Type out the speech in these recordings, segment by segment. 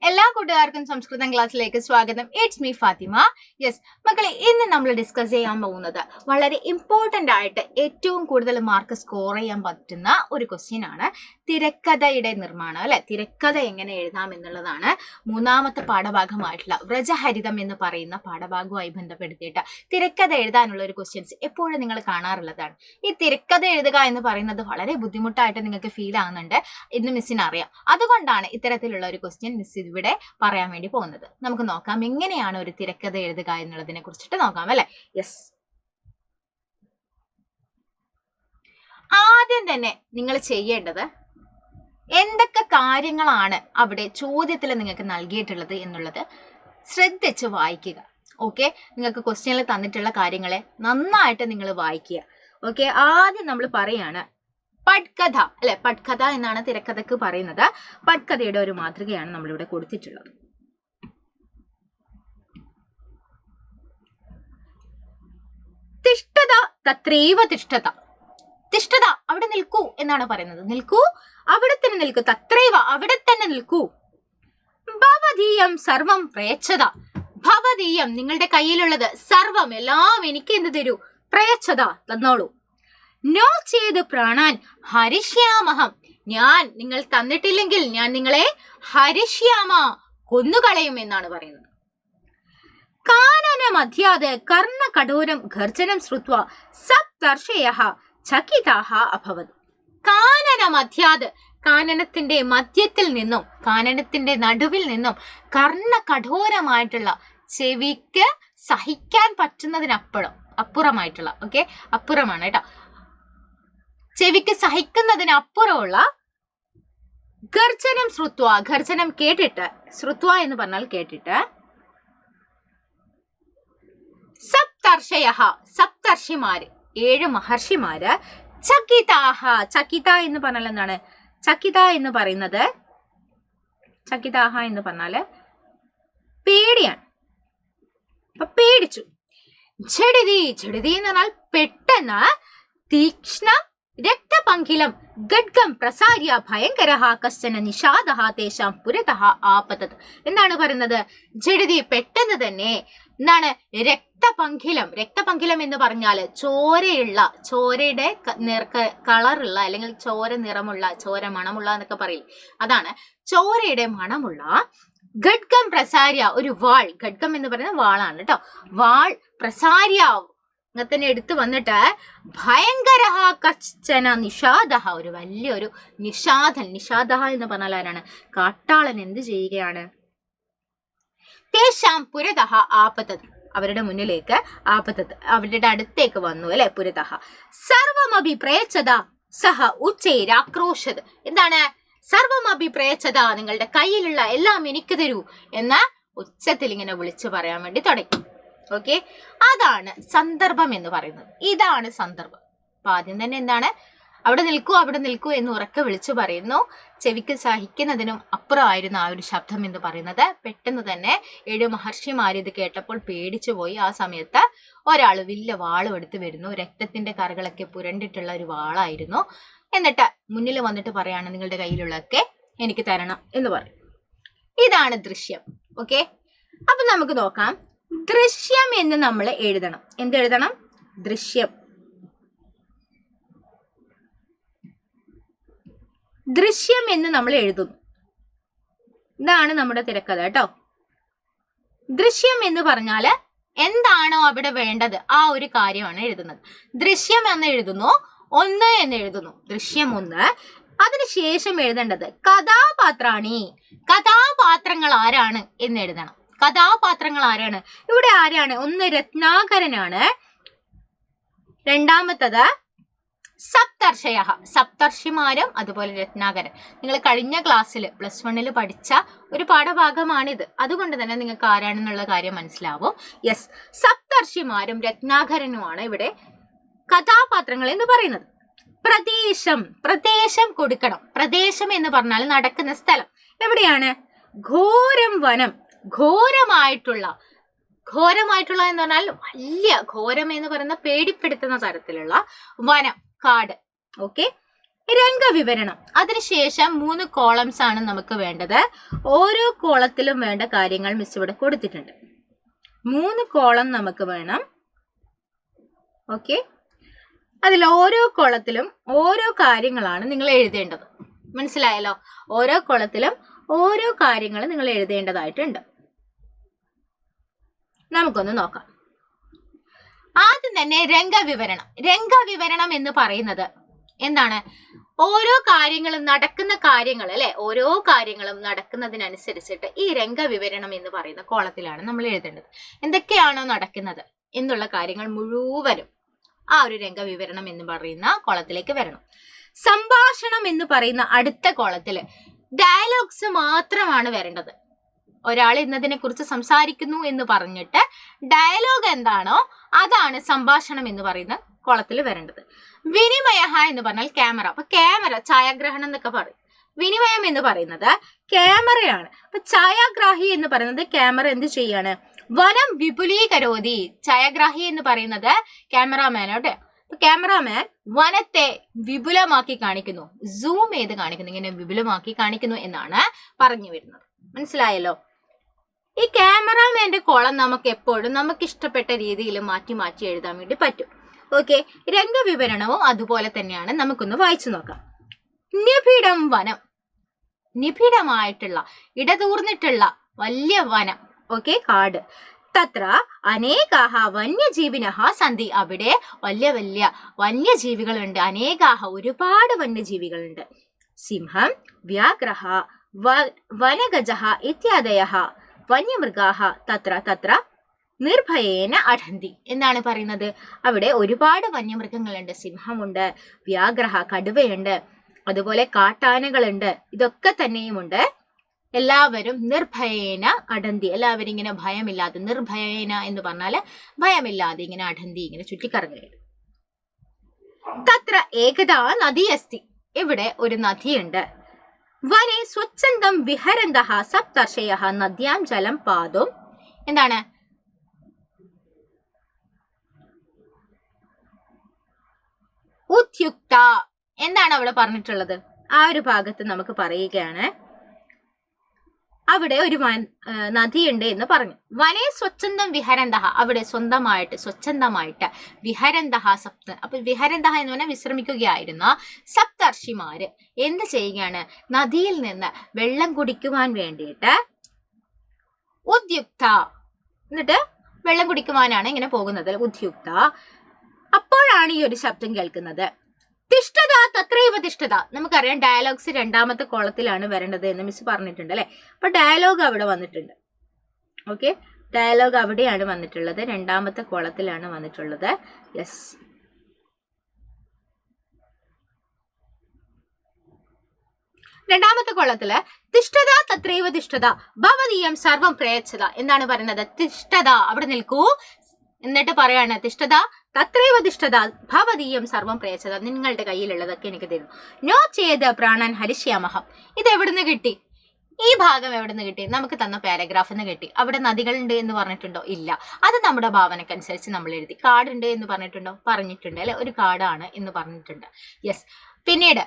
എല്ലാ കൂട്ടുകാർക്കും സംസ്കൃതം ക്ലാസ്സിലേക്ക് സ്വാഗതം. It's me Fathima. യെസ് മക്കളെ, ഇന്ന് നമ്മൾ ഡിസ്കസ് ചെയ്യാൻ പോകുന്നത് വളരെ ഇമ്പോർട്ടൻ്റ് ആയിട്ട് ഏറ്റവും കൂടുതൽ മാർക്ക് സ്കോർ ചെയ്യാൻ പറ്റുന്ന ഒരു ക്വസ്റ്റ്യൻ ആണ്. തിരക്കഥയുടെ നിർമ്മാണം അല്ലെ, തിരക്കഥ എങ്ങനെ എഴുതാം എന്നുള്ളതാണ് മൂന്നാമത്തെ പാഠഭാഗമായിട്ടുള്ള വ്രജഹരിതം എന്ന് പറയുന്ന പാഠഭാഗവുമായി ബന്ധപ്പെടുത്തിയിട്ട് തിരക്കഥ എഴുതാനുള്ള ഒരു ക്വസ്റ്റ്യൻസ് എപ്പോഴും നിങ്ങൾ കാണാറുള്ളതാണ്. ഈ തിരക്കഥ എഴുതുക എന്ന് പറയുന്നത് വളരെ ബുദ്ധിമുട്ടായിട്ട് നിങ്ങൾക്ക് ഫീൽ ആകുന്നുണ്ട് എന്ന് മിസ്സിന് അറിയാം. അതുകൊണ്ടാണ് ഇത്തരത്തിലുള്ള ഒരു ക്വസ്റ്റ്യൻ മിസ് ഇവിടെ പറയാൻ വേണ്ടി പോകുന്നത്. നമുക്ക് നോക്കാം എങ്ങനെയാണ് ഒരു തിരക്കഥ എഴുതുക എന്നുള്ളതിനെ കുറിച്ചിട്ട് നോക്കാം അല്ലെ. യെസ്, ആദ്യം തന്നെ നിങ്ങൾ ചെയ്യേണ്ടത് എന്തൊക്കെ കാര്യങ്ങളാണ് അവിടെ ചോദ്യത്തിൽ നിങ്ങൾക്ക് നൽകിയിട്ടുള്ളത് എന്നുള്ളത് ശ്രദ്ധിച്ച് വായിക്കുക. ഓക്കെ, നിങ്ങൾക്ക് ക്വസ്റ്റ്യനിൽ തന്നിട്ടുള്ള കാര്യങ്ങളെ നന്നായിട്ട് നിങ്ങൾ വായിക്കുക. ഓക്കെ, ആദ്യം നമ്മൾ പറയാണ് പട്കഥ അല്ലെ, പട്കഥ എന്നാണ് തിരക്കഥക്ക് പറയുന്നത്. പട്കഥയുടെ ഒരു മാതൃകയാണ് നമ്മളിവിടെ കൊടുത്തിട്ടുള്ളത്. തിഷ്ഠത തത്രൈവ തിഷ്ഠത, തിഷ്ഠത അവിടെ നിൽക്കൂ എന്നാണ് പറയുന്നത്. നിൽക്കൂ, അവിടെ തന്നെ നിൽക്കൂ. തത്രൈവ അവിടെ തന്നെ നിൽക്കൂ. ഭവദീയം സർവം പ്രയച്ഛത, ഭവദീയം നിങ്ങളുടെ കയ്യിലുള്ളത്, സർവം എല്ലാം എനിക്ക് എന്ത് തരൂ, പ്രയച്ഛത തന്നോളൂ. നോ ചെയ്ത് പ്രാണാൻ ഹരിഷ്യാമഹം, ഞാൻ നിങ്ങൾ തന്നിട്ടില്ലെങ്കിൽ ഞാൻ നിങ്ങളെ ഹരിഷ്യാമ കൊന്നുകളയും എന്നാണ് പറയുന്നത്. കാനന മധ്യാത് കർണ കഠോരം ഗർജനം ശ്രുത്വ സപ്തർഷയഃ ചകിതാഃ അഭവത്. കാനന മധ്യാത്, കാനനത്തിന്റെ മധ്യത്തിൽ നിന്നും, കാനനത്തിന്റെ നടുവിൽ നിന്നും കർണ കഠോരമായിട്ടുള്ള, ചെവിക്ക് സഹിക്കാൻ പറ്റുന്നതിനപ്പുറമായിട്ടുള്ള, ഓക്കെ അപ്പുറമാണ് കേട്ടോ, ചെവിക്ക് സഹിക്കുന്നതിനപ്പുറമുള്ള ഗർജനം ശ്രുത്വ, ഗർജനം കേട്ടിട്ട്, ശ്രുത്വ എന്ന് പറഞ്ഞാൽ കേട്ടിട്ട്, സപ്തർഷയഃ സപ്തർഷിമാര് 7 മഹർഷിമാര്, ചകിതാഹ, ചകിത എന്ന് പറഞ്ഞാൽ എന്താണ്, ചകിത എന്ന് പറയുന്നത്, ചകിതാഹ എന്ന് പറഞ്ഞാല് പേടിയാണ്. അപ്പൊ പേടിച്ചു. ജഡിതി, ജഡിതി എന്ന് പറഞ്ഞാൽ പെട്ടെന്ന്, തീക്ഷ്ണ രക്തപങ്കിലം ഗഡ്ഗം പ്രസാര്യ ഭയങ്കരഃ കശ്ചന നിഷാദഃ തേഷാം പുരതഃ ആപതത് എന്നാണ് പറയുന്നത്. ജഡിതി പെട്ടെന്ന് തന്നെ, എന്താണ് രക്തപങ്കിലം, രക്തപങ്കിലം എന്ന് പറഞ്ഞാൽ ചോരയുള്ള, ചോരയുടെ കളറുള്ള അല്ലെങ്കിൽ ചോര നിറമുള്ള, ചോര മണമുള്ള എന്നൊക്കെ പറയും, അതാണ് ചോരയുടെ മണമുള്ള, ഗഡ്ഗം പ്രസാര്യ ഒരു വാൾ, ഗഡ്ഗം എന്ന് പറയുന്നത് വാളാണ് കേട്ടോ, വാൾ പ്രസാര്യ തന്നെ എടുത്തു വന്നിട്ട്, ഭയങ്കര കശ്ചന നിഷാദഃ ഒരു വലിയൊരു നിഷാദൻ, നിഷാദഃ എന്ന് പറഞ്ഞാൽ ആരാണ്, കാട്ടാളൻ എന്ത് ചെയ്യുകയാണ്, തേഷാം പുരതഃ ആപതത് അവരുടെ മുന്നിലേക്ക്, ആപതത് അവരുടെ അടുത്തേക്ക് വന്നു അല്ലെ, പുരതഃ. സർവമഭി പ്രയച്ഛത സഹ ഉച്ചൈരാക്രോശത്, എന്താണ് സർവമഭി പ്രയച്ഛത, നിങ്ങളുടെ കയ്യിലുള്ള എല്ലാം എനിക്ക് തരൂ എന്ന ഉച്ചത്തിൽ ഇങ്ങനെ വിളിച്ചു പറയാൻ വേണ്ടി തുടങ്ങി. ഓക്കെ, അതാണ് സന്ദർഭം എന്ന് പറയുന്നത്. ഇതാണ് സന്ദർഭം. അപ്പൊ ആദ്യം തന്നെ എന്താണ്, അവിടെ നിൽക്കൂ, അവിടെ നിൽക്കൂ എന്ന് ഉറക്കെ വിളിച്ചു പറയുന്നു. ചെവിക്ക് സഹിക്കുന്നതിനും അപ്പുറമായിരുന്നു ആ ഒരു ശബ്ദം എന്ന് പറയുന്നത്. പെട്ടെന്ന് തന്നെ 7 മഹർഷിമാർ ഇത് കേട്ടപ്പോൾ പേടിച്ചു പോയി. ആ സമയത്ത് ഒരാൾ വലിയ വാളും എടുത്ത് വരുന്നു. രക്തത്തിന്റെ കറകളൊക്കെ പുരണ്ടിട്ടുള്ള ഒരു വാളായിരുന്നു. എന്നിട്ട് മുന്നിൽ വന്നിട്ട് പറയാണ്, നിങ്ങളുടെ കയ്യിലുള്ളതൊക്കെ എനിക്ക് തരണം എന്ന് പറയും. ഇതാണ് ദൃശ്യം. ഓക്കെ, അപ്പൊ നമുക്ക് നോക്കാം. ദൃശ്യം എന്ന് നമ്മൾ എഴുതണം. എന്തെഴുതണം? ദൃശ്യം. ദൃശ്യം എന്ന് നമ്മൾ എഴുതുന്നു. ഇതാണ് നമ്മുടെ തിരക്കഥ കേട്ടോ. ദൃശ്യം എന്ന് പറഞ്ഞാല് എന്താണോ അവിടെ വേണ്ടത് ആ ഒരു കാര്യമാണ് എഴുതുന്നത്. ദൃശ്യം എന്ന് എഴുതുന്നു, 1 എന്ന് എഴുതുന്നു, ദൃശ്യം 1. അതിനുശേഷം എഴുതേണ്ടത് കഥാപാത്രാണി, കഥാപാത്രങ്ങൾ ആരാണ് എന്ന് എഴുതണം. കഥാപാത്രങ്ങൾ ആരാണ് ഇവിടെ, ആരാണ്? 1 രത്നാകരനാണ്, രണ്ടാമത്തത് സപ്തർഷയ, സപ്തർഷിമാരും അതുപോലെ രത്നാകരൻ. നിങ്ങൾ കഴിഞ്ഞ ക്ലാസ്സിൽ +1 പഠിച്ച ഒരു പാഠഭാഗമാണിത്. അതുകൊണ്ട് തന്നെ നിങ്ങൾക്ക് ആരാണെന്നുള്ള കാര്യം മനസ്സിലാവും. യെസ്, സപ്തർഷിമാരും രത്നാകരനുമാണ് ഇവിടെ കഥാപാത്രങ്ങൾ എന്ന് പറയുന്നത്. പ്രദേശം, പ്രദേശം കൊടുക്കണം. പ്രദേശം എന്ന് പറഞ്ഞാൽ നടക്കുന്ന സ്ഥലം എവിടെയാണ്? ഘോരം വനം, ഘോരമായിട്ടുള്ള, ഘോരമായിട്ടുള്ള എന്ന് പറഞ്ഞാൽ വലിയ, ഘോരം എന്ന് പറയുന്ന പേടിപ്പെടുത്തുന്ന തരത്തിലുള്ള വനം, കാട്. ഓക്കെ, രംഗവിവരണം. അതിനുശേഷം 3 കോളംസ് ആണ് നമുക്ക് വേണ്ടത്. ഓരോ കോളത്തിലും വേണ്ട കാര്യങ്ങൾ മിസ് ഇവിടെ കൊടുത്തിട്ടുണ്ട്. 3 കോളം നമുക്ക് വേണം. ഓക്കെ, അതിൽ ഓരോ കോളത്തിലും ഓരോ കാര്യങ്ങളാണ് നിങ്ങൾ എഴുതേണ്ടത്. മനസ്സിലായല്ലോ? ഓരോ കോളത്തിലും ഓരോ കാര്യങ്ങൾ നിങ്ങൾ എഴുതേണ്ടതായിട്ടുണ്ട്. നമുക്കൊന്ന് നോക്കാം. ആദ്യം തന്നെ രംഗവിവരണം. രംഗവിവരണം എന്ന് പറയുന്നത് എന്താണ്? ഓരോ കാര്യങ്ങളും നടക്കുന്ന കാര്യങ്ങൾ അല്ലെ, ഓരോ കാര്യങ്ങളും നടക്കുന്നതിനനുസരിച്ചിട്ട് ഈ രംഗവിവരണം എന്ന് പറയുന്ന കോളത്തിലാണ് നമ്മൾ എഴുതേണ്ടത്. എന്തൊക്കെയാണോ നടക്കുന്നത് എന്നുള്ള കാര്യങ്ങൾ മുഴുവനും ആ ഒരു രംഗവിവരണം എന്ന് പറയുന്ന കോളത്തിലേക്ക് വരണം. സംഭാഷണം എന്ന് പറയുന്ന അടുത്ത കോളത്തില് ഡയലോഗ്സ് മാത്രമാണ് വരേണ്ടത്. ഒരാൾ ഇന്നതിനെ കുറിച്ച് സംസാരിക്കുന്നു എന്ന് പറഞ്ഞിട്ട് ഡയലോഗ് എന്താണോ അതാണ് സംഭാഷണം എന്ന് പറയുന്ന കോളത്തിൽ വരേണ്ടത്. വിനിമയ എന്ന് പറഞ്ഞാൽ ക്യാമറ. അപ്പൊ ക്യാമറ, ഛായാഗ്രഹണം എന്നൊക്കെ പറയും. വിനിമയം എന്ന് പറയുന്നത് ക്യാമറയാണ്. അപ്പൊ ഛായാഗ്രാഹി എന്ന് പറയുന്നത് ക്യാമറ എന്ത് ചെയ്യാണ്? വനം വിപുലീകരോതി. ഛായാഗ്രാഹി എന്ന് പറയുന്നത് ക്യാമറാമാനോട്ട്. അപ്പൊ ക്യാമറാമാൻ വനത്തെ വിപുലമാക്കി കാണിക്കുന്നു, സൂം ചെയ്ത് കാണിക്കുന്നു, ഇങ്ങനെ വിപുലമാക്കി കാണിക്കുന്നു എന്നാണ് പറഞ്ഞു വരുന്നത്. മനസ്സിലായല്ലോ? ഈ ക്യാമറാമാന്റെ കോളം നമുക്ക് എപ്പോഴും നമുക്ക് ഇഷ്ടപ്പെട്ട രീതിയിൽ മാറ്റി മാറ്റി എഴുതാൻ വേണ്ടി പറ്റും. ഓക്കെ, രംഗവിവരണവും അതുപോലെ തന്നെയാണ്. നമുക്കൊന്ന് വായിച്ചു നോക്കാം. നിബിഡം വനം. നിബിഡമായിട്ടുള്ള, ഇടതൂർന്നിട്ടുള്ള വലിയ വനം. ഓക്കെ, കാട്. തത്ര അനേകാഹ വന്യജീവിനഃ സന്ധി. അവിടെ വലിയ വലിയ വന്യജീവികളുണ്ട്. അനേകാഹ, ഒരുപാട് വന്യജീവികളുണ്ട്. സിംഹം, വ്യാഘ്രഃ, വനഗജഃ ഇത്യാദയഃ വന്യമൃഗാഃ തത്ര തത്ര നിർഭയേന അഠന്തി എന്നാണ് പറയുന്നത്. അവിടെ ഒരുപാട് വന്യമൃഗങ്ങളുണ്ട്. സിംഹമുണ്ട്, വ്യാഘ്രഃ, കടുവയുണ്ട്, അതുപോലെ കാട്ടാനകളുണ്ട്. ഇതൊക്കെ തന്നെയുമുണ്ട്. എല്ലാവരും നിർഭയേന അഠന്തി, എല്ലാവരും ഇങ്ങനെ ഭയമില്ലാതെ, നിർഭയേന എന്ന് പറഞ്ഞാല് ഭയമില്ലാതെ ഇങ്ങനെ അഠന്തി, ഇങ്ങനെ ചുറ്റിക്കറങ്ങുകയാണ്. തത്ര ഏകദാ നദി അസ്തി. ഇവിടെ ഒരു നദിയുണ്ട്. വനെ സ്വച്ഛന്തം വിഹരന്തഃ സപ്തർഷയഃ നദ്യാം ജലം പാതും. എന്താണ്? ഉദ്യുക്ത. എന്താണ് അവിടെ പറഞ്ഞിട്ടുള്ളത്? ആ ഒരു ഭാഗത്ത് നമുക്ക് പറയുകയാണ്, അവിടെ ഒരു നദിയുണ്ട് എന്ന് പറഞ്ഞു. വനേ സ്വച്ഛന്തം വിഹരന്തഃ. അവിടെ സ്വന്തമായിട്ട്, സ്വച്ഛന്തമായിട്ട്, വിഹരന്തഃ സപ്ത. അപ്പൊ വിഹരന്തഃ എന്ന് പറഞ്ഞാൽ വിശ്രമിക്കുകയായിരുന്ന സപ്തർഷിമാര് എന്ത് ചെയ്യുകയാണ്? നദിയിൽ നിന്ന് വെള്ളം കുടിക്കുവാൻ വേണ്ടിയിട്ട് ഉദ്യുക്ത, എന്നിട്ട് വെള്ളം കുടിക്കുവാനാണ് ഇങ്ങനെ പോകുന്നത്. ഉദ്യുക്ത. അപ്പോഴാണ് ഈ ഒരു ശബ്ദം കേൾക്കുന്നത്. തിഷ്ഠത തത്രൈവ തിഷ്ഠത. നമുക്കറിയാം ഡയലോഗ്സ് രണ്ടാമത്തെ കോളത്തിലാണ് വരേണ്ടത് എന്ന് മിസ് പറഞ്ഞിട്ടുണ്ട് അല്ലെ. അപ്പൊ ഡയലോഗ് അവിടെ വന്നിട്ടുണ്ട്. ഓക്കെ, ഡയലോഗ് അവിടെയാണ് വന്നിട്ടുള്ളത്, രണ്ടാമത്തെ കോളത്തിലാണ് വന്നിട്ടുള്ളത്. യെസ്, രണ്ടാമത്തെ കോളത്തില് തിഷ്ഠത തത്രൈവ തിഷ്ഠത ഭവതീയം സർവം പ്രയച്ഛത. എന്താണ് പറയുന്നത്? തിഷ്ഠത, അവിടെ നിൽക്കൂ. എന്നിട്ട് പറയാണ് തിഷ്ഠത തത്രൈവ തിഷ്ഠത ഭവതീയം സർവം പ്രയച്ഛത. നിങ്ങളുടെ കയ്യിലുള്ളതൊക്കെ എനിക്ക് തരുന്നു. നോ ചേത് പ്രാണൻ ഹരിഷ്യാമഹം. ഇത് എവിടുന്ന് കിട്ടി? ഈ ഭാഗം എവിടുന്ന് കിട്ടി? നമുക്ക് തന്ന പാരഗ്രാഫിന്ന് കിട്ടി. അവിടെ നദികളുണ്ട് എന്ന് പറഞ്ഞിട്ടുണ്ടോ? ഇല്ല. അത് നമ്മുടെ ഭാവനക്കനുസരിച്ച് നമ്മൾ എഴുതി. കാടുണ്ട് എന്ന് പറഞ്ഞിട്ടുണ്ടോ? പറഞ്ഞിട്ടുണ്ട് അല്ലെ, ഒരു കാടാണ് എന്ന് പറഞ്ഞിട്ടുണ്ട്. യെസ്. പിന്നീട്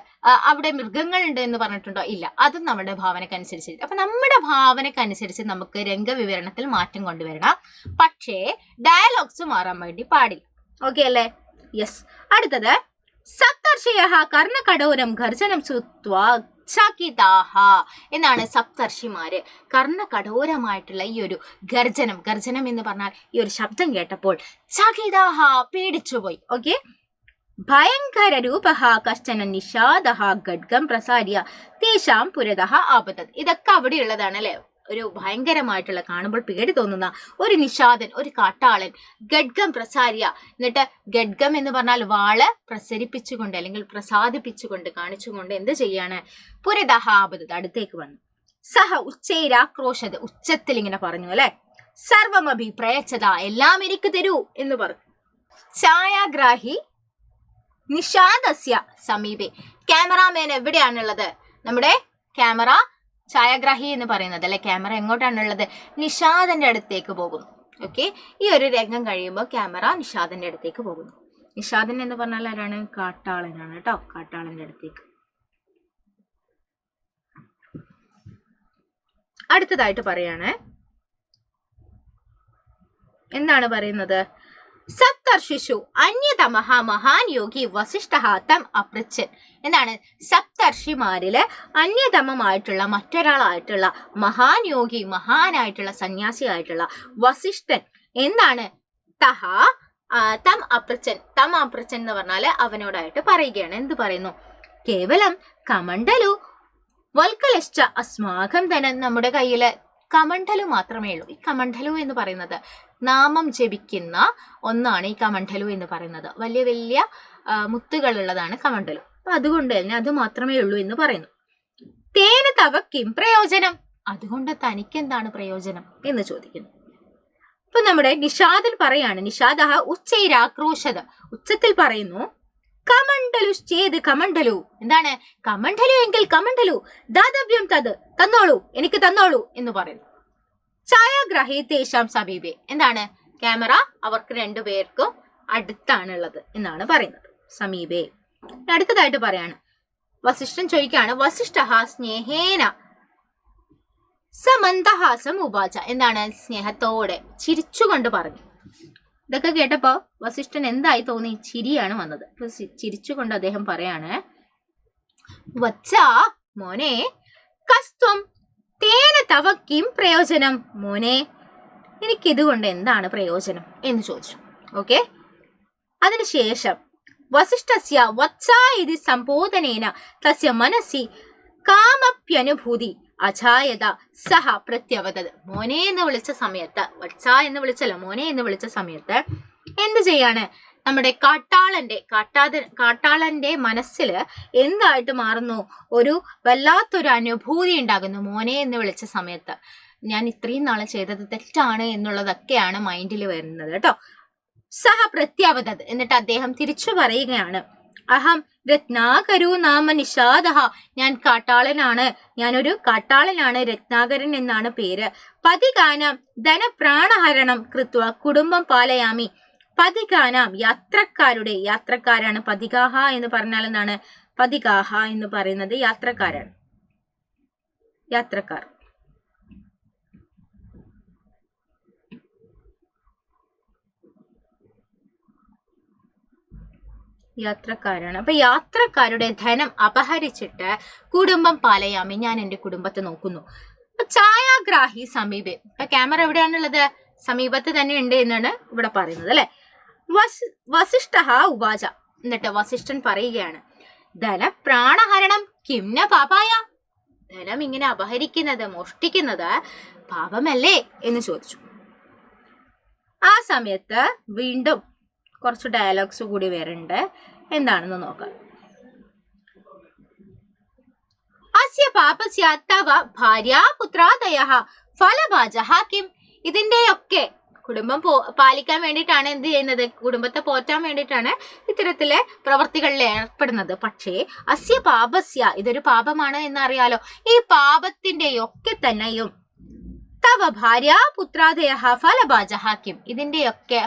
അവിടെ മൃഗങ്ങളുണ്ട് എന്ന് പറഞ്ഞിട്ടുണ്ടോ? ഇല്ല. അതും നമ്മുടെ ഭാവനക്കനുസരിച്ച്. അപ്പൊ നമ്മുടെ ഭാവനക്കനുസരിച്ച് നമുക്ക് രംഗവിവരണത്തിൽ മാറ്റം കൊണ്ടുവരണം. പക്ഷേ ഡയലോഗ്സ് മാറാൻ വേണ്ടി പാടില്ല. ഓക്കെ അല്ലേ? യെസ്. അടുത്തത് സപ്തർഷയഃ കർണകഠോരം ഗർജനം ശ്രുത്വാ ചകിതാഹ എന്നാണ്. സപ്തർഷിമാര് കർണകഠോരമായിട്ടുള്ള ഈ ഒരു ഗർജനം, ഗർജനം എന്ന് പറഞ്ഞാൽ ഈ ഒരു ശബ്ദം കേട്ടപ്പോൾ ചകിതാഹ, പേടിച്ചുപോയി. ഓക്കെ. ഭയങ്കര രൂപഃ കശ്ചന നിഷാദഃ ഖഡ്ഗം പ്രസാര്യ തേഷാം പുരതഃ ആപതത്. ഇതൊക്കെ അവിടെയുള്ളതാണ് അല്ലെ. ഒരു ഭയങ്കരമായിട്ടുള്ള, കാണുമ്പോൾ പേടി തോന്നുന്ന ഒരു നിഷാദൻ, ഒരു കാട്ടാളൻ, ഖഡ്ഗം പ്രസാര്യ. എന്നിട്ട് ഖഡ്ഗം എന്ന് പറഞ്ഞാൽ വാള് പ്രസരിപ്പിച്ചുകൊണ്ട് അല്ലെങ്കിൽ പ്രസാദിപ്പിച്ചുകൊണ്ട്, കാണിച്ചുകൊണ്ട് എന്ത് ചെയ്യാണ്? പുരതഃ ആപതത്, അടുത്തേക്ക് വന്നു. സഹ ഉച്ചൈരാക്രോശത്, ഉച്ചത്തിൽ ഇങ്ങനെ പറഞ്ഞു അല്ലെ. സർവമഭി പ്രയച്ഛത, എല്ലാം എനിക്ക് തരൂ എന്ന് പറഞ്ഞു. ഛായാഗ്രാഹി നിഷാദസ്യ സമീപേ. ക്യാമറാമാൻ എവിടെയാണുള്ളത്? നമ്മുടെ ക്യാമറ, ഛായാഗ്രാഹി എന്ന് പറയുന്നത് അല്ലെ, ക്യാമറ എങ്ങോട്ടാണുള്ളത്? നിഷാദന്റെ അടുത്തേക്ക് പോകുന്നു. ഓക്കെ, ഈ ഒരു രംഗം കഴിയുമ്പോൾ ക്യാമറ നിഷാദന്റെ അടുത്തേക്ക് പോകുന്നു. നിഷാദൻ എന്ന് പറഞ്ഞാൽ ആരാണ്? കാട്ടാളനാണ് കേട്ടോ, കാട്ടാളന്റെ അടുത്തേക്ക്. അടുത്തതായിട്ട് പറയാണ്, എന്താണ് പറയുന്നത്? സപ്തർഷിഷു അന്യതമഃ മഹാൻ യോഗി വസിഷ്ഠഃ തം അപൃച്ഛൻ. എന്താണ്? സപ്തർഷിമാരില് അന്യതമമായിട്ടുള്ള മറ്റൊരാളായിട്ടുള്ള മഹാൻ യോഗി, മഹാനായിട്ടുള്ള സന്യാസിയായിട്ടുള്ള വസിഷ്ഠൻ എന്താണ്? തഹ തം അപൃച്ഛൻ. തം അപൃച്ഛൻ എന്ന് പറഞ്ഞാല് അവനോടായിട്ട് പറയുകയാണ്. എന്ത് പറയുന്നു? കേവലം കമണ്ഡലു വൽക്കലശ്ച അസ്മാകം ധനം. നമ്മുടെ കയ്യില് കമണ്ഡലു മാത്രമേ ഉള്ളൂ. ഈ കമണ്ഡലു എന്ന് പറയുന്നത് നാമം ജപിക്കുന്ന ഒന്നാണ്. ഈ കമണ്ഡലു എന്ന് പറയുന്നത് വലിയ വലിയ മുത്തുകളുള്ളതാണ് കമണ്ഡലു. അപ്പൊ അതുകൊണ്ട് തന്നെ അത് മാത്രമേ ഉള്ളൂ എന്ന് പറയുന്നു. തേന തവ കിം പ്രയോജനം. അതുകൊണ്ട് തനിക്ക് എന്താണ് പ്രയോജനം എന്ന് ചോദിക്കുന്നു. അപ്പൊ നമ്മുടെ നിഷാദിൽ പറയാണ്, നിഷാദ ഉച്ചൈരാക്രോശത, ഉച്ചത്തിൽ പറയുന്നു, കമണ്ഡലു ചേത് കമണ്ഡലു. എന്താണ്? കമണ്ഡലു എങ്കിൽ കമണ്ഡലു, ദാതവ്യം തത്, തന്നോളൂ, എനിക്ക് തന്നോളൂ എന്ന് പറയുന്നു. ഛായാഗ്രാഹി തേശാം സമീപേ. എന്താണ്? ക്യാമറ അവർക്ക് രണ്ടുപേർക്കും അടുത്താണുള്ളത് എന്നാണ് പറയുന്നത്. സമീപേ. അടുത്തതായിട്ട് പറയാണ്, വസിഷ്ഠൻ ചോദിക്കാണ്, വസിഷ്ഠഃ സ്നേഹേന സമന്തഹാസം ഉപാച. എന്താണ്? സ്നേഹത്തോടെ ചിരിച്ചുകൊണ്ട് പറഞ്ഞു. ഇതൊക്കെ കേട്ടപ്പോ വസിഷ്ഠൻ എന്തായി തോന്നി? ചിരിയാണ് വന്നത്. ചിരിച്ചുകൊണ്ട് അദ്ദേഹം പറയാണ്, വത്സാ മോനെ, കസ്ത്വം തേന തവ കിം പ്രയോജനം. മോനെ, എനിക്കിതുകൊണ്ട് എന്താണ് പ്രയോജനം എന്ന് ചോദിച്ചു. ഓക്കെ. അതിനുശേഷം വസിഷ്ഠസ്യ വത്സാ ഇതി സംബോധനേന തസ്യ മനസ്സി കാമപ്യനുഭൂതി അജായത സഹ പ്രത്യവതത്. മോനെ എന്ന് വിളിച്ച സമയത്ത്, വത്സ എന്ന് വിളിച്ചല്ല, മോനെ എന്ന് വിളിച്ച സമയത്ത് എന്ത് ചെയ്യാണ്? നമ്മുടെ കാട്ടാളന്റെ മനസ്സിൽ എന്തായിട്ട് മാറുന്നു? ഒരു വല്ലാത്തൊരു അനുഭൂതി ഉണ്ടാകുന്നു. മോനെ എന്ന് വിളിച്ച സമയത്ത് ഞാൻ ഇത്രയും നാളെ ചെയ്തത് തെറ്റാണ് എന്നുള്ളതൊക്കെയാണ് മൈൻഡിൽ വരുന്നത് കേട്ടോ. സഹ പ്രത്യവതത്. എന്നിട്ട് അദ്ദേഹം തിരിച്ചു പറയുകയാണ്, അഹം രത്നാകരു നാമ നിഷാദഹ. ഞാൻ കാട്ടാളനാണ്, ഞാനൊരു കാട്ടാളനാണ്, രത്നാകരൻ എന്നാണ് പേര്. പതികാനാം ധനപ്രാണഹരണം കൃത്വ കുടുംബം പാലയാമി. പതികാനാം യാത്രക്കാരാണ്. പതികാഹ എന്ന് പറഞ്ഞാൽ എന്താണ്? പതികാഹ എന്ന് പറയുന്നത് യാത്രക്കാരാണ്, യാത്രക്കാർ. അപ്പൊ യാത്രക്കാരുടെ ധനം അപഹരിച്ചിട്ട് കുടുംബം പാലയാമി, ഞാൻ എന്റെ കുടുംബത്തെ നോക്കുന്നു. ഛായാഗ്രാഹി സമീപേ. ഇപ്പൊ ക്യാമറ എവിടെയാണുള്ളത്? സമീപത്ത് തന്നെ ഉണ്ട് എന്നാണ് ഇവിടെ പറയുന്നത് അല്ലെ. വസിഷ്ഠ ഉവാച. എന്നിട്ട് വസിഷ്ഠൻ പറയുകയാണ്, ധനപ്രാണഹരണം കിംന പാപായ. ധനം ഇങ്ങനെ അപഹരിക്കുന്നത്, മോഷ്ടിക്കുന്നത് പാപമല്ലേ എന്ന് ചോദിച്ചു. ആ സമയത്ത് വീണ്ടും കുറച്ച് ഡയലോഗ്സ് കൂടി വരുന്നുണ്ട്. എന്താണെന്ന് നോക്കാം. അസ്യ പാപസ്യ തവ ഭാര്യാപുത്രാദയഃ ഫലഭാജഃ കിം. ഇതിന്റെയൊക്കെ കുടുംബം പാലിക്കാൻ വേണ്ടിയിട്ടാണ് എന്ത് ചെയ്യുന്നത്? കുടുംബത്തെ പോറ്റാൻ വേണ്ടിയിട്ടാണ് ഇത്തരത്തിലെ പ്രവർത്തികളിൽ ഏർപ്പെടുന്നത്. പക്ഷേ അസ്യ പാപസ്യ, ഇതൊരു പാപമാണ് എന്നറിയാലോ. ഈ പാപത്തിന്റെയൊക്കെ തന്നെയും തവ ഭാര്യാപുത്രാദയഃ ഫലഭാജഃ കിം. ഇതിന്റെയൊക്കെ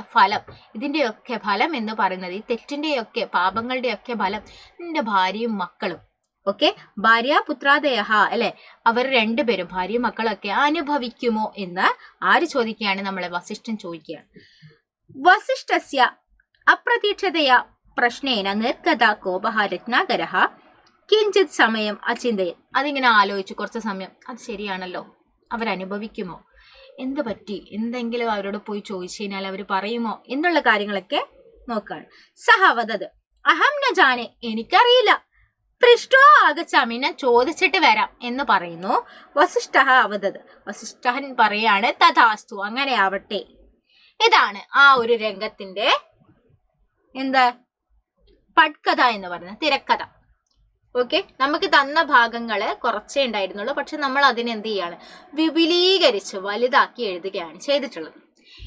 ഫലം എന്ന് പറയുന്നത്, ഈ തെറ്റിന്റെയൊക്കെ പാപങ്ങളുടെയൊക്കെ ഫലം നിന്റെ ഭാര്യയും മക്കളും. ഓക്കെ, ഭാര്യാപുത്രാദയഃ അല്ലെ, അവർ രണ്ടുപേരും ഭാര്യയും മക്കളൊക്കെ അനുഭവിക്കുമോ എന്ന് ആര് ചോദിക്കുകയാണ്? നമ്മളെ വസിഷ്ഠൻ ചോദിക്കുകയാണ്. വസിഷ്ഠസ്യ അപ്രതീക്ഷിതയ പ്രശ്നേന നിർഗത കോപഃ രത്നാകരഃ കിഞ്ചിത് സമയം അചിന്തയൻ. അതിങ്ങനെ ആലോചിച്ചു കുറച്ച് സമയം. അത് ശരിയാണല്ലോ, അവരനുഭവിക്കുമോ, എന്ത് പറ്റി, എന്തെങ്കിലും അവരോട് പോയി ചോദിച്ചു കഴിഞ്ഞാൽ അവർ പറയുമോ എന്നുള്ള കാര്യങ്ങളൊക്കെ നോക്കാണ്. സഹവദത് അഹം ന ജാനെ, എനിക്കറിയില്ല. പൃഷ്ടോ ആഗച്ഛാമി, ഞാൻ ചോദിച്ചിട്ട് വരാം എന്ന് പറയുന്നു. വസിഷ്ഠ അവദത്, വസിഷ്ഠൻ പറയാണ്, തഥാസ്തു, അങ്ങനെ ആവട്ടെ. ഇതാണ് ആ ഒരു രംഗത്തിന്റെ എന്താ പട്കഥ എന്ന് പറയുന്നത്, തിരക്കഥ. ഓക്കെ, നമുക്ക് തന്ന ഭാഗങ്ങള് കുറച്ചേ ഉണ്ടായിരുന്നുള്ളൂ. പക്ഷെ നമ്മൾ അതിനെന്ത് ചെയ്യാണ്? വിപുലീകരിച്ച് വലുതാക്കി എഴുതുകയാണ് ചെയ്തിട്ടുള്ളത്.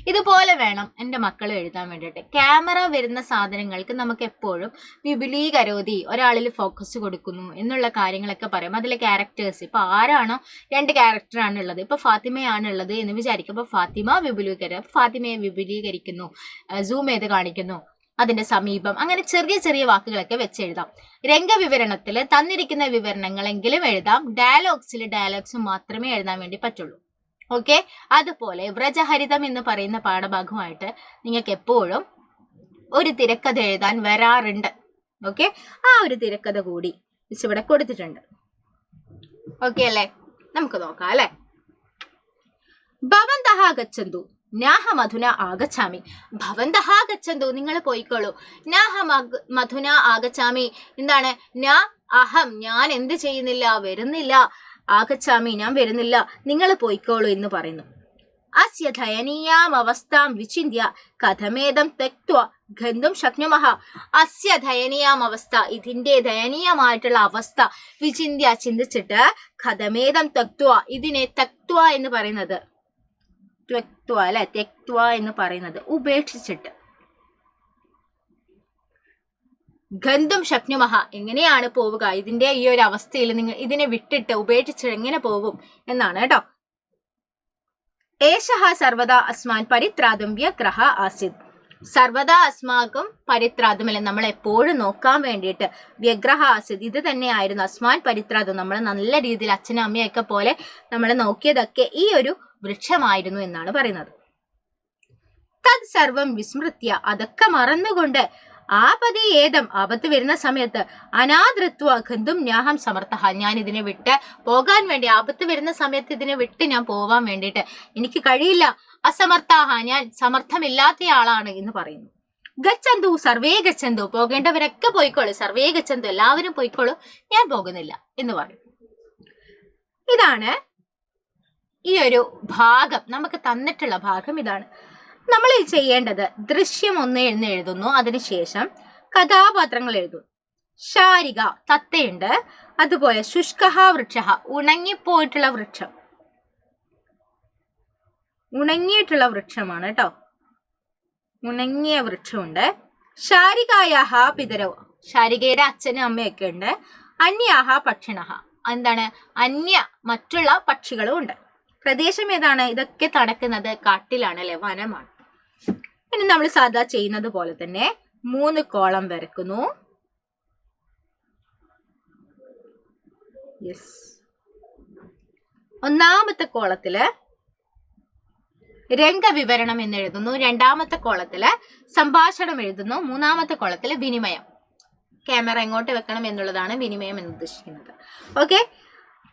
ഇതുപോലെ വേണം എൻ്റെ മക്കൾ എഴുതാൻ വേണ്ടിയിട്ട്. ക്യാമറ വരുന്ന സാധനങ്ങൾക്ക് നമുക്ക് എപ്പോഴും വിപുലീകരോതി, ഒരാളിൽ ഫോക്കസ് കൊടുക്കുന്നു എന്നുള്ള കാര്യങ്ങളൊക്കെ പറയും. അതിലെ ക്യാരക്ടേഴ്സ്, ഇപ്പൊ ആരാണോ 2 ക്യാരക്ടറാണ് ഉള്ളത്, ഇപ്പൊ ഫാത്തിമയാണ് ഉള്ളത് എന്ന് വിചാരിക്കും. അപ്പൊ ഫാത്തിമയെ വിപുലീകരിക്കുന്നു, സൂം ചെയ്ത് കാണിക്കുന്നു. അതിന്റെ സമീപം, അങ്ങനെ ചെറിയ ചെറിയ വാക്കുകളൊക്കെ വെച്ച് എഴുതാം. രംഗവിവരണത്തിൽ തന്നിരിക്കുന്ന വിവരണങ്ങളെങ്കിലും എഴുതാം. ഡയലോഗ്സ് മാത്രമേ എഴുതാൻ വേണ്ടി പറ്റുള്ളൂ. ഓക്കെ. അതുപോലെ വ്രജഹരിതം എന്ന് പറയുന്ന പാഠഭാഗമായിട്ട് നിങ്ങൾക്ക് എപ്പോഴും ഒരു തിരക്കഥ എഴുതാൻ വരാറുണ്ട്. ഓക്കെ. ആ ഒരു തിരക്കഥ കൂടി ഇവിടെ കൊടുത്തിട്ടുണ്ട്. ഓക്കെ അല്ലേ? നമുക്ക് നോക്കാം അല്ലെ. ഭവന്തഹ ഗച്ഛന്തു നാഹ മധുന ആഗച്ഛാമി. ഭവന്തഹ ഗച്ഛന്തു, നിങ്ങൾ പോയിക്കോളൂ. നാഹ മധുന ആഗച്ഛാമി, എന്താണ്? നാ അഹം, ഞാൻ എന്ത് ചെയ്യുന്നില്ല, വരുന്നില്ല. ആഗച്ഛാമി, ഞാൻ വരുന്നില്ല, നിങ്ങൾ പോയിക്കോളൂ എന്ന് പറയുന്നു. അസ്യ ദയനീയാം അവസ്ഥാം വിചിന്യ കഥമേദം തെക്ത്വ ഗന്ധും ശക്നുമഃ. അസ്യ ദയനീയാം അവസ്ഥ, ഇതിന്റെ ദയനീയമായിട്ടുള്ള അവസ്ഥ, വിചിന്യ, ചിന്തിച്ചിട്ട്, കഥമേദം തെക്ത്വ, ഇതിനെ തെക്ത്വ എന്ന് പറയുന്നത്, ത്യക്ത്വ അല്ലെ, തെക്ത്വ എന്ന് പറയുന്നത് ഉപേക്ഷിച്ചിട്ട്, ഗന്ധും ശക്നുമഃ, എങ്ങനെയാണ് പോവുക, ഇതിന്റെ ഈ ഒരു അവസ്ഥയിൽ നിങ്ങൾ ഇതിനെ വിട്ടിട്ട് ഉപേക്ഷിച്ചിട്ട് എങ്ങനെ പോകും എന്നാണ് കേട്ടോ. ഏഷഃ സർവദാ അസ്മാൻ പരിത്രാതും വ്യഗ്രഹ ആസിദ്. സർവദാ അസ്മാക്കും പരിത്രാതും അല്ലെ, നമ്മൾ എപ്പോഴും നോക്കാൻ വേണ്ടിയിട്ട്, വ്യഗ്രഹ ആസിദ്, ഇത് തന്നെയായിരുന്നു അസ്മാൻ പരിത്രാതും, നമ്മൾ നല്ല രീതിയിൽ അച്ഛനും അമ്മയൊക്കെ പോലെ നമ്മൾ നോക്കിയതൊക്കെ ഈ ഒരു വൃക്ഷമായിരുന്നു എന്നാണ് പറയുന്നത്. തത് സർവം വിസ്മൃത്യ, അതൊക്കെ മറന്നുകൊണ്ട്, ആപതി ഏതം, ആപത്ത് വരുന്ന സമയത്ത്, അനാദൃത്വ ഗന്ധും ന്യാഹം സമർത്ഥ, ഞാൻ ഇതിനെ വിട്ട് പോകാൻ വേണ്ടി, ആപത്ത് വരുന്ന സമയത്ത് ഇതിനെ വിട്ട് ഞാൻ പോവാൻ വേണ്ടിയിട്ട് എനിക്ക് കഴിയില്ല. അസമർത്ഥാഹ, ഞാൻ സമർത്ഥമില്ലാത്തയാളാണ് എന്ന് പറയുന്നു. ഗച്ഛന്തു സർവേ ഗച്ഛന്തു, പോകേണ്ടവരൊക്കെ പോയിക്കോളൂ, സർവേ ഗച്ഛന്തു, എല്ലാവരും പോയിക്കോളൂ, ഞാൻ പോകുന്നില്ല എന്ന് പറയും. ഇതാണ് ഈ ഒരു ഭാഗം, നമുക്ക് തന്നിട്ടുള്ള ഭാഗം ഇതാണ്. നമ്മൾ ചെയ്യേണ്ടത് ദൃശ്യം 1 എന്ന് എഴുതുന്നു, അതിനുശേഷം കഥാപാത്രങ്ങൾ എഴുതുന്നു. ശാരിക, തത്തയുണ്ട്. അതുപോലെ ശുഷ്കഹ വൃക്ഷ, ഉണങ്ങിപ്പോയിട്ടുള്ള വൃക്ഷം, ഉണങ്ങിയിട്ടുള്ള വൃക്ഷമാണ് കേട്ടോ, ഉണങ്ങിയ വൃക്ഷമുണ്ട്. ശാരികായാഹ പിതരവ്, ശാരികയുടെ അച്ഛനും അമ്മയൊക്കെ ഉണ്ട്. അന്യാഹ പക്ഷിണഹ, എന്താണ്? അന്യ മറ്റുള്ള പക്ഷികളും ഉണ്ട്. പ്രദേശം ഏതാണ്? ഇതൊക്കെ നടക്കുന്നത് കാട്ടിലാണ് അല്ലെ, വനമാണ്. ഇനി നമ്മൾ സാധാ ചെയ്യുന്നത് പോലെ തന്നെ 3 കോളം വരക്കുന്നു. ഒന്നാമത്തെ കോളത്തില് രംഗവിവരണം എന്ന് എഴുതുന്നു. രണ്ടാമത്തെ കോളത്തില് സംഭാഷണം എഴുതുന്നു. മൂന്നാമത്തെ കോളത്തില് വിനിമയം. ക്യാമറ എങ്ങോട്ട് വെക്കണം എന്നുള്ളതാണ് വിനിമയം എന്ന് ഉദ്ദേശിക്കുന്നത്. ഓക്കെ.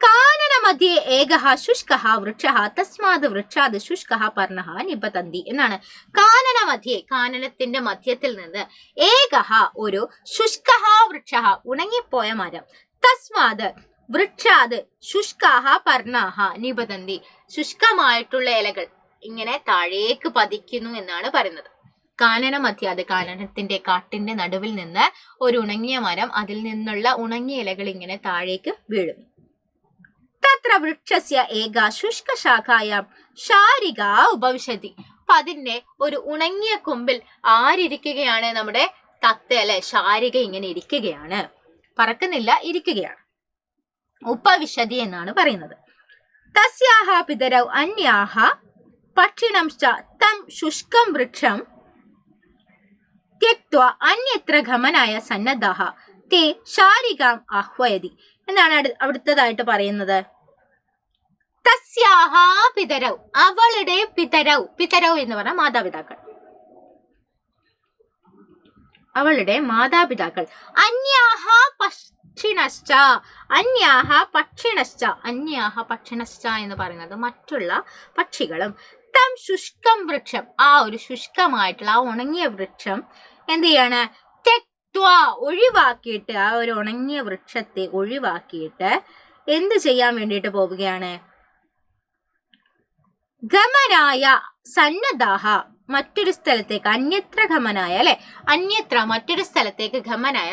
കാനന മധ്യേ ഏകഃ ശുഷ്കഃ വൃക്ഷഃ തസ്മാത് വൃക്ഷാത് ശുഷ്കഃ പർണഃ നിബതന്തി എന്നാണ്. കാനന മധ്യേ, കാനനത്തിന്റെ മധ്യത്തിൽ നിന്ന്, ഏകഃ ഒരു, ശുഷ്കഃ വൃക്ഷഃ ഉണങ്ങിപ്പോയ മരം, തസ്മാത് വൃക്ഷാത് ശുഷ്കാഹ പർണാഹ നിബതന്തി, ശുഷ്കമായിട്ടുള്ള ഇലകൾ ഇങ്ങനെ താഴേക്ക് പതിക്കുന്നു എന്നാണ് പറയുന്നത്. കാനന മധ്യ, അത് കാനനത്തിന്റെ കാട്ടിന്റെ നടുവിൽ നിന്ന് ഒരു ഉണങ്ങിയ മരം, അതിൽ നിന്നുള്ള ഉണങ്ങിയ ഇലകൾ ഇങ്ങനെ താഴേക്ക് വീഴുന്നു. തത്ര വൃക്ഷസ്യ ഏക ശുഷ്കശാഖായാം ശാരിക ഉപവിശതി. അപ്പൊ അതിന്റെ ഒരു ഉണങ്ങിയ കൊമ്പിൽ ആരിയ്ക്കുകയാണ്? നമ്മുടെ തത്ത അല്ലെ, ശാരിക ഇങ്ങനെ ഇരിക്കുകയാണ്, പറക്കുന്നില്ല, ഇരിക്കുകയാണ്. ഉപവിശതി എന്നാണ് പറയുന്നത്. തസ്യാഹ പിതരൗ അന്യാഹ പക്ഷിണം തം ശുഷ്കം വൃക്ഷം ത്യക്ത്വ അന്യത്ര ഗമനായ സന്നദ്ധാഹ തേ ശാരികാം ആഹ്വയതി എന്നാണ് അടുത്തതായിട്ട് പറയുന്നത്. തസ്യാഹ പിതരൗ, അവളുടെ പിതരൗ, പിതരൗ എന്ന് പറഞ്ഞാൽ മാതാപിതാക്കൾ, അവളുടെ മാതാപിതാക്കൾ. അന്യാഹ പക്ഷിണശ്ച, അന്യാഹ പക്ഷിണശ്ച, അന്യാഹ പക്ഷിണശ്ച എന്ന് പറയുന്നത് മറ്റുള്ള പക്ഷികളും. തം ശുഷ്കം വൃക്ഷം, ആ ഒരു ശുഷ്കമായിട്ടുള്ള ആ ഉണങ്ങിയ വൃക്ഷം എന്ത് ചെയ്യാണ്? തെക്ത്വ, ഒഴിവാക്കിയിട്ട്, ആ ഒരു ഉണങ്ങിയ വൃക്ഷത്തെ ഒഴിവാക്കിയിട്ട് എന്ത് ചെയ്യാൻ വേണ്ടിയിട്ട് പോവുകയാണ്? ഗമനായ സന്നദ്ധാഹ, മറ്റൊരു സ്ഥലത്തേക്ക്, അന്യത്ര ഗമനായ അല്ലെ, അന്യത്ര മറ്റൊരു സ്ഥലത്തേക്ക്, ഗമനായ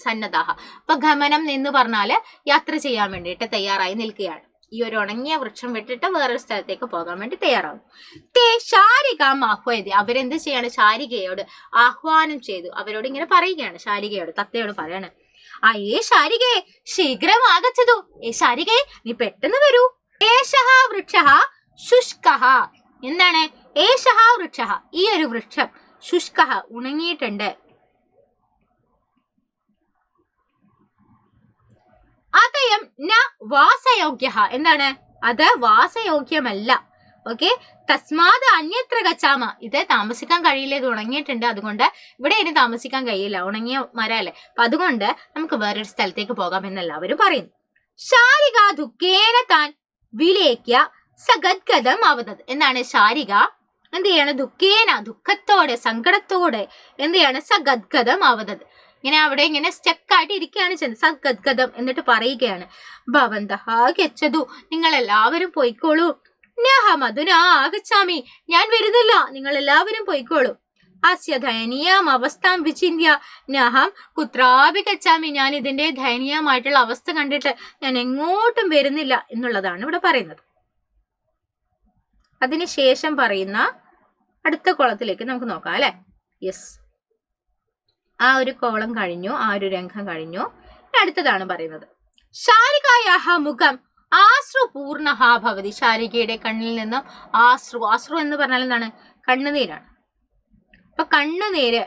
സന്നദ്ധാഹ. അപ്പൊ ഗമനം എന്ന് പറഞ്ഞാല് യാത്ര ചെയ്യാൻ വേണ്ടിയിട്ട് തയ്യാറായി നിൽക്കുകയാണ്. ഈ ഒരു ഉണങ്ങിയ വൃക്ഷം വിട്ടിട്ട് വേറൊരു സ്ഥലത്തേക്ക് പോകാൻ വേണ്ടി തയ്യാറാവും. തേ ശാരികാം ആഹ്വയതി, അവരെന്ത് ചെയ്യാണ്? ശാരികയോട് ആഹ്വാനം ചെയ്തു, അവരോട് ഇങ്ങനെ പറയുകയാണ്, ശാരികയോട്, തത്തയോട് പറയാണ്. ഏ ശാരികേ ശീഘ്രം ആഗച്ഛതു, ഏ ശാരികേ നീ പെട്ടെന്ന് വരൂ. ഏഷഃ വൃക്ഷഃ ശുഷ്കഃ, എന്താണ്? ഏഷഃ വൃക്ഷഃ, ഈ ഒരു വൃക്ഷം, ശുഷ്കഃ ഉണങ്ങിയിട്ടുണ്ട്, അതയം ന വാസയോഗ്യ, എന്താണ് അത് വാസയോഗ്യമല്ല. ഓക്കെ, തസ്മാത് അന്യത്ര ഗച്ഛാമ, ഇത് താമസിക്കാൻ കഴിയില്ല, ഇത് ഉണങ്ങിയിട്ടുണ്ട്, അതുകൊണ്ട് ഇവിടെ ഇനി താമസിക്കാൻ കഴിയില്ല, ഉണങ്ങിയ മരല്ലേ, അപ്പൊ അതുകൊണ്ട് നമുക്ക് വേറൊരു സ്ഥലത്തേക്ക് പോകാം എന്നെല്ലാവരും പറയുന്നു. ശാരിക ദുഃഖേന താൻ വിലേക്യ സഗദ്ഗതം അവതത്, എന്താണ് ശാരിക എന്ത് ചെയ്യാണ്, ദുഃഖേന ദുഃഖത്തോടെ സങ്കടത്തോടെ എന്ത് ചെയ്യാണ്, സഗദ്ഗതം അവതത്, ഇങ്ങനെ അവിടെ ഇങ്ങനെ സ്റ്റക്കായിട്ട് ഇരിക്കുകയാണ് ചെയ്യുന്നത്, സഗദ്ഗതം എന്നിട്ട് പറയുകയാണ്, ഭവന്തഃ ഗച്ഛതു, നിങ്ങൾ എല്ലാവരും പോയിക്കോളൂ, നഹമധുനാ ആഗച്ഛാമി, ഞാൻ വരുന്നില്ല, നിങ്ങൾ എല്ലാവരും പോയിക്കോളൂ, അസ്യ ദയനീയം അവസ്ഥാം വിചിന്യ നഹം കുത്രാപി ഗച്ഛാമി, ഞാൻ ഇതിന്റെ ദയനീയമായിട്ടുള്ള അവസ്ഥ കണ്ടിട്ട് ഞാൻ എങ്ങോട്ടും വരുന്നില്ല എന്നുള്ളതാണ് ഇവിടെ പറയുന്നത്. അതിനുശേഷം പറയുന്ന അടുത്ത കോളത്തിലേക്ക് നമുക്ക് നോക്കാം അല്ലെ. യെസ്, ആ ഒരു കോളം കഴിഞ്ഞു, ആ ഒരു രംഗം കഴിഞ്ഞു. അടുത്തതാണ് പറയുന്നത്, ശാരികായാഹ മുഖം ആശ്രുപൂർണഹ ഭവതി, ശാരികയുടെ കണ്ണിൽ നിന്നും ആശ്രു എന്ന് പറഞ്ഞാൽ എന്താണ്, കണ്ണുനീരാണ്. അപ്പൊ കണ്ണുനീര്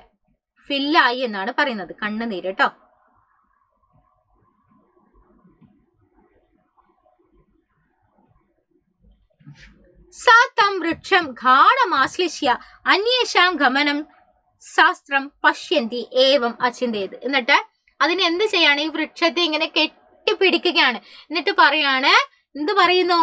ഫില്ലായി എന്നാണ് പറയുന്നത്, കണ്ണുനീര് കേട്ടോ. സാത്തം വൃക്ഷം ഗാഢമാശ്ലിഷ്യ അന്വേഷാം ഗമനം ശാസ്ത്രം പശ്യന്തി ഏവം അചിന്തയത്, എന്നിട്ട് അതിന് എന്ത് ചെയ്യാണ്, ഈ വൃക്ഷത്തെ ഇങ്ങനെ കെട്ടിപ്പിടിക്കുകയാണ്, എന്നിട്ട് പറയാണ്, എന്ത് പറയുന്നു,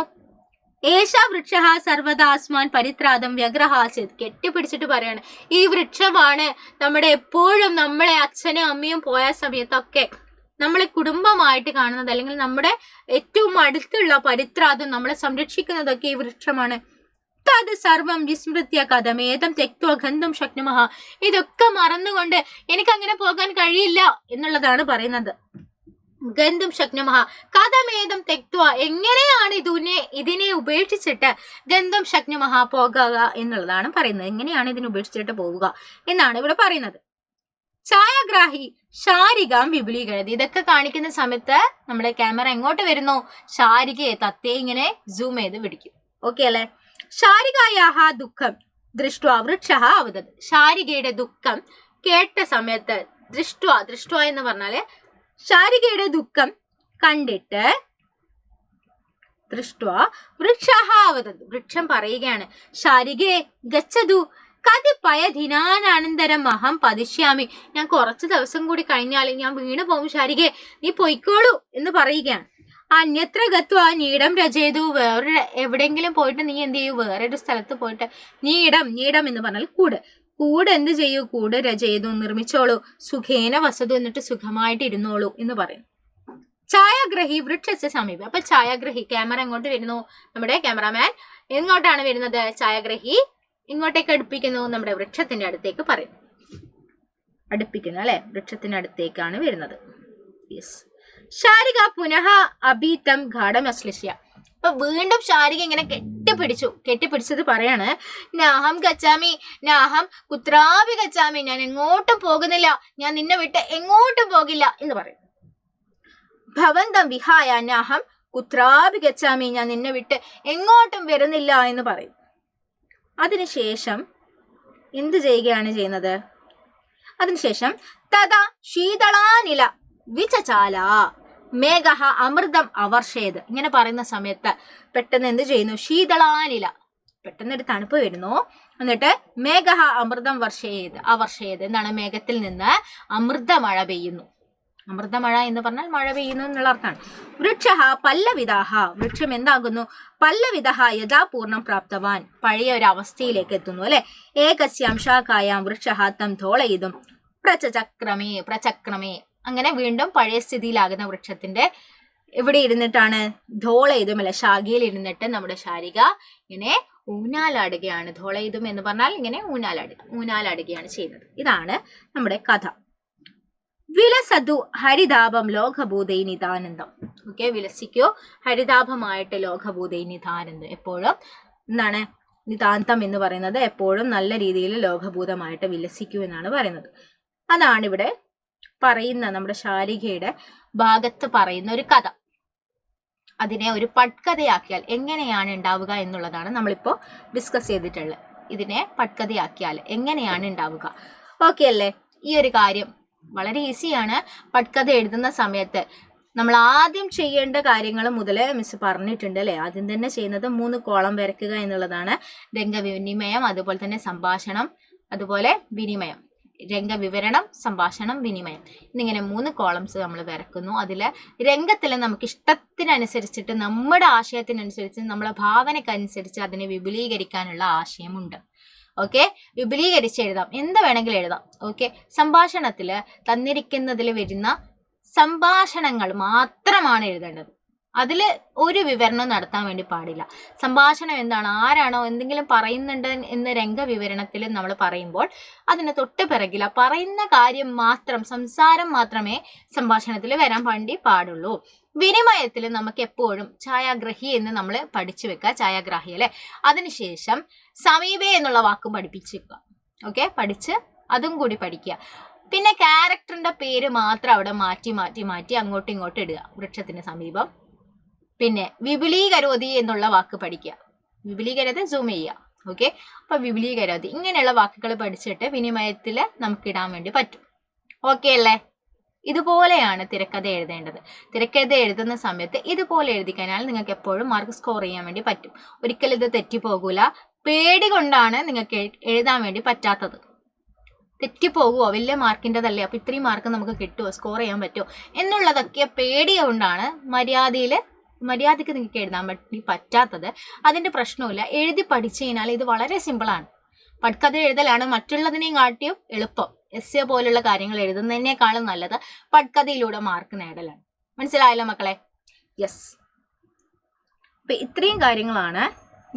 ഏഷ വൃക്ഷ സർവദാസ്മാൻ പരിത്രാതം വ്യഗ്രഹാസിത്, കെട്ടിപ്പിടിച്ചിട്ട് പറയാണ്, ഈ വൃക്ഷമാണ് നമ്മുടെ എപ്പോഴും നമ്മളെ അച്ഛനും അമ്മയും പോയ സമയത്തൊക്കെ നമ്മളെ കുടുംബമായിട്ട് കാണുന്നത്, അല്ലെങ്കിൽ നമ്മുടെ ഏറ്റവും അടുത്തുള്ള പരിത്രാതം നമ്മളെ സംരക്ഷിക്കുന്നതൊക്കെ ഈ വൃക്ഷമാണ്. തത് സർവം വിസ്മൃത്യ കഥമേതം തെക്ത്വ ഗന്ധം ശക്നുമഹ, ഇതൊക്കെ മറന്നുകൊണ്ട് എനിക്ക് അങ്ങനെ പോകാൻ കഴിയില്ല എന്നുള്ളതാണ് പറയുന്നത്. ഗന്ധം ശക്നുമഹ കഥമേതം തെക്ത്വ, എങ്ങനെയാണ് ഇതിനെ ഉപേക്ഷിച്ചിട്ട് ഗന്ധം ശക്നുമഹ പോകുക എന്നുള്ളതാണ് പറയുന്നത്, എങ്ങനെയാണ് ഇതിനെ ഉപേക്ഷിച്ചിട്ട് പോവുക എന്നാണ് ഇവിടെ പറയുന്നത്. ഛായാഗ്രാഹി ശാരികാം വിപുലീകരണത്, ഇതൊക്കെ കാണിക്കുന്ന സമയത്ത് നമ്മുടെ ക്യാമറ എങ്ങോട്ട് വരുന്നു, ശാരികയെ തത്തേ ഇങ്ങനെ സൂം ചെയ്ത് പിടിക്കും. ഓക്കെ അല്ലെ. ശാരികായാഹ ദുഃഖം ദൃഷ്ട്വാ വൃക്ഷ അവതത്, ശാരികയുടെ ദുഃഖം കേട്ട സമയത്ത്, ദൃഷ്ട്വ എന്ന് പറഞ്ഞാല് ശാരികയുടെ ദുഃഖം കണ്ടിട്ട്, ദൃഷ്ട്വാ വൃക്ഷ അവതത്, വൃക്ഷം പറയുകയാണ്, ശാരികേ ഗച്ഛതു കതിപ്പയ ദിനാനന്തരം അഹം പതിശ്യാമി, ഞാൻ കുറച്ച് ദിവസം കൂടി കഴിഞ്ഞാൽ ഞാൻ വീണ് പോകും, ശാരികേ നീ പൊയ്ക്കോളൂ എന്ന് പറയുകയാണ്. അന്യത്ര ഗത്വ നീടം രചയിതു, വേറെ എവിടെയെങ്കിലും പോയിട്ട് നീ എന്ത് ചെയ്യൂ, വേറൊരു സ്ഥലത്ത് പോയിട്ട് നീടം എന്ന് പറഞ്ഞാൽ കൂട് എന്ത് ചെയ്യൂ, കൂട് രചയിതു നിർമ്മിച്ചോളൂ, സുഖേന വസതു, എന്നിട്ട് സുഖമായിട്ട് ഇരുന്നോളൂ എന്ന് പറയും. ഛായാഗ്രഹി വൃക്ഷസ്യ സമീപം, അപ്പൊ ഛായാഗ്രഹി ക്യാമറ എങ്ങോട്ട് വരുന്നു, നമ്മുടെ ക്യാമറാമാൻ എങ്ങോട്ടാണ് വരുന്നത്, ഛായാഗ്രഹി ഇങ്ങോട്ടേക്ക് അടുപ്പിക്കുന്നു, നമ്മുടെ വൃക്ഷത്തിന്റെ അടുത്തേക്ക് പറയും, അടുപ്പിക്കുന്നു അല്ലെ, വൃക്ഷത്തിന്റെ അടുത്തേക്കാണ് വരുന്നത്. യെസ്. ശാരിക പുനഃ അഭീതം ഗാഢമശ്ലിഷ്യ, അപ്പൊ വീണ്ടും ശാരിക ഇങ്ങനെ കെട്ടിപ്പിടിച്ചത് പറയാണ്, നാഹം ഗച്ഛാമി നാഹം കുത്രാപി ഗച്ഛാമി, ഞാൻ എങ്ങോട്ടും പോകുന്നില്ല, ഞാൻ നിന്നെ വിട്ട് എങ്ങോട്ടും പോകില്ല എന്ന് പറയും. ഭവന്തം വിഹായ നാഹം കുത്രാപി ഗച്ഛാമി, ഞാൻ നിന്നെ വിട്ട് എങ്ങോട്ടും വരുന്നില്ല എന്ന് പറയും. അതിനുശേഷം എന്ത് ചെയ്യുകയാണ് ചെയ്യുന്നത്, അതിനുശേഷം തഥാ ശീതളാനില വിചചാല മേഘ അമൃതം അവർഷേത്, ഇങ്ങനെ പറയുന്ന സമയത്ത് പെട്ടെന്ന് എന്ത് ചെയ്യുന്നു, ശീതളാനില, പെട്ടെന്നൊരു തണുപ്പ് വരുന്നു, എന്നിട്ട് മേഘ അമൃതം അവർഷേത്, എന്താണ്, മേഘത്തിൽ നിന്ന് അമൃതമഴ പെയ്യുന്നു. അമൃതമഴ എന്ന് പറഞ്ഞാൽ മഴ പെയ്യുന്നു എന്നുള്ള അർത്ഥമാണ്. വൃക്ഷ പല്ലവിദാഹ, വൃക്ഷം എന്താകുന്നു, പല്ലവിദഹ യഥാപൂർണം പ്രാപ്തവാൻ, പഴയ ഒരു അവസ്ഥയിലേക്ക് എത്തുന്നു അല്ലെ. ഏകസ്യാം ശാഖായാം വൃക്ഷ തം ധോളയിതും പ്രചക്രമേ, അങ്ങനെ വീണ്ടും പഴയ സ്ഥിതിയിലാകുന്ന വൃക്ഷത്തിന്റെ ഇവിടെ ഇരുന്നിട്ടാണ് ധോളയിതും അല്ലെ, ശാഖയിൽ ഇരുന്നിട്ട് നമ്മുടെ ശാരിക ഇങ്ങനെ ഊഞ്ഞാലാടുകയാണ്. ധോളയിതും എന്ന് പറഞ്ഞാൽ ഇങ്ങനെ ഊഞ്ഞാലാടുകയാണ് ചെയ്യുന്നത്. ഇതാണ് നമ്മുടെ കഥ. വിലസതു ഹരിതാപം ലോകഭൂതൈ നിതാനന്ദം. ഓക്കെ, വിലസിക്കോ ഹരിതാപമായിട്ട് ലോകഭൂതൈ നിതാനന്ദം, എപ്പോഴും എന്താണ് നിതാന്തം എന്ന് പറയുന്നത്, എപ്പോഴും നല്ല രീതിയിൽ ലോകഭൂതമായിട്ട് വിലസിക്കൂ എന്നാണ് പറയുന്നത്. അതാണ് ഇവിടെ പറയുന്ന നമ്മുടെ ശാരികയുടെ ഭാഗത്ത് പറയുന്ന ഒരു കഥ. അതിനെ ഒരു പട്കഥയാക്കിയാൽ എങ്ങനെയാണ് ഉണ്ടാവുക എന്നുള്ളതാണ് നമ്മളിപ്പോ ഡിസ്കസ് ചെയ്തിട്ടുള്ളത്. ഇതിനെ പട്കഥയാക്കിയാൽ എങ്ങനെയാണ് ഉണ്ടാവുക, ഓക്കെ അല്ലേ. ഈ ഒരു കാര്യം വളരെ ഈസിയാണ്. പട്കഥ എഴുതുന്ന സമയത്ത് നമ്മൾ ആദ്യം ചെയ്യേണ്ട കാര്യങ്ങൾ മുതൽ മിസ് പറഞ്ഞിട്ടുണ്ട് അല്ലേ. ആദ്യം തന്നെ ചെയ്യുന്നത് 3 കോളം വരയ്ക്കുക എന്നുള്ളതാണ്. രംഗവിനിമയം, അതുപോലെ തന്നെ സംഭാഷണം, അതുപോലെ വിനിമയം. രംഗവിവരണം, സംഭാഷണം, വിനിമയം എന്നിങ്ങനെ 3 കോളംസ് നമ്മൾ വരക്കുന്നു. അതിൽ രംഗത്തിൽ നമുക്ക് ഇഷ്ടത്തിനനുസരിച്ചിട്ട് നമ്മുടെ ആശയത്തിനനുസരിച്ച് നമ്മളെ ഭാവനക്കനുസരിച്ച് അതിനെ വിപുലീകരിക്കാനുള്ള ആശയമുണ്ട്. ഓക്കെ, വിപുലീകരിച്ച് എഴുതാം, എന്ത് വേണമെങ്കിലും എഴുതാം. ഓക്കെ, സംഭാഷണത്തിൽ തന്നിരിക്കുന്നതിൽ വരുന്ന സംഭാഷണങ്ങൾ മാത്രമാണ് എഴുതേണ്ടത്. അതിൽ ഒരു വിവരണം നടത്താൻ വേണ്ടി പാടില്ല. സംഭാഷണം എന്താണ്, ആരാണോ എന്തെങ്കിലും പറയുന്നുണ്ട് എന്ന് രംഗവിവരണത്തിൽ നമ്മൾ പറയുമ്പോൾ അതിന് തൊട്ട് പിറകില പറയുന്ന കാര്യം മാത്രം, സംസാരം മാത്രമേ സംഭാഷണത്തിൽ വരാൻ വേണ്ടി പാടുള്ളൂ. വിനിമയത്തിൽ നമുക്ക് എപ്പോഴും ഛായാഗ്രഹി എന്ന് നമ്മൾ പഠിച്ചു വെക്കുക, ഛായാഗ്രാഹി അല്ലെ. അതിനുശേഷം സമീപേ എന്നുള്ള വാക്ക് പഠിപ്പിച്ചു വെക്കുക. ഓക്കെ, പഠിച്ച് അതും കൂടി പഠിക്കുക. പിന്നെ ക്യാരക്ടറിന്റെ പേര് മാത്രം അവിടെ മാറ്റി മാറ്റി മാറ്റി അങ്ങോട്ടും ഇങ്ങോട്ടും ഇടുക. വൃക്ഷത്തിന് സമീപം. പിന്നെ വിപുലീകരോതി എന്നുള്ള വാക്ക് പഠിക്കുക. വിപുലീകരത സൂം ചെയ്യുക. ഓക്കെ, അപ്പൊ വിപുലീകരോതി ഇങ്ങനെയുള്ള വാക്കുകൾ പഠിച്ചിട്ട് വിനിമയത്തിൽ നമുക്ക് ഇടാൻ വേണ്ടി പറ്റും. ഓക്കെ അല്ലേ? ഇതുപോലെയാണ് തിരക്കഥ എഴുതേണ്ടത്. തിരക്കഥ എഴുതുന്ന സമയത്ത് ഇതുപോലെ എഴുതി കഴിഞ്ഞാൽ നിങ്ങൾക്ക് എപ്പോഴും മാർക്ക് സ്കോർ ചെയ്യാൻ വേണ്ടി പറ്റും. ഒരിക്കലും ഇത് തെറ്റിപ്പോകൂല. പേടി കൊണ്ടാണ് നിങ്ങൾക്ക് എഴുതാൻ വേണ്ടി പറ്റാത്തത്. തെറ്റിപ്പോകുമോ, വലിയ മാർക്കിൻ്റെതല്ലേ, അപ്പൊ ഇത്രയും മാർക്ക് നമുക്ക് കിട്ടുമോ, സ്കോർ ചെയ്യാൻ പറ്റുമോ എന്നുള്ളതൊക്കെ പേടി കൊണ്ടാണ് മര്യാദയ്ക്ക് നിങ്ങൾക്ക് എഴുതാൻ വേണ്ടി പറ്റാത്തത്. അതിന്റെ പ്രശ്നമില്ല. എഴുതി പഠിച്ചു കഴിഞ്ഞാൽ ഇത് വളരെ സിമ്പിളാണ്. പട്കഥ എഴുതലാണ് മറ്റുള്ളതിനെയും കാട്ടിയും എളുപ്പം. എസ്സേ പോലുള്ള കാര്യങ്ങൾ എഴുതുന്നതിനേക്കാളും നല്ലത് പട്കഥയിലൂടെ മാർക്ക് നേടലാണ്. മനസ്സിലായല്ലോ മക്കളെ? യെസ്. അപ്പൊ ഇത്രയും കാര്യങ്ങളാണ്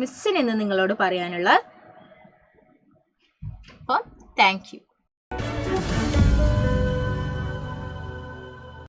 മിസ്സിന് ഇന്ന് നിങ്ങളോട് പറയാനുള്ളത്. അപ്പം താങ്ക് യു.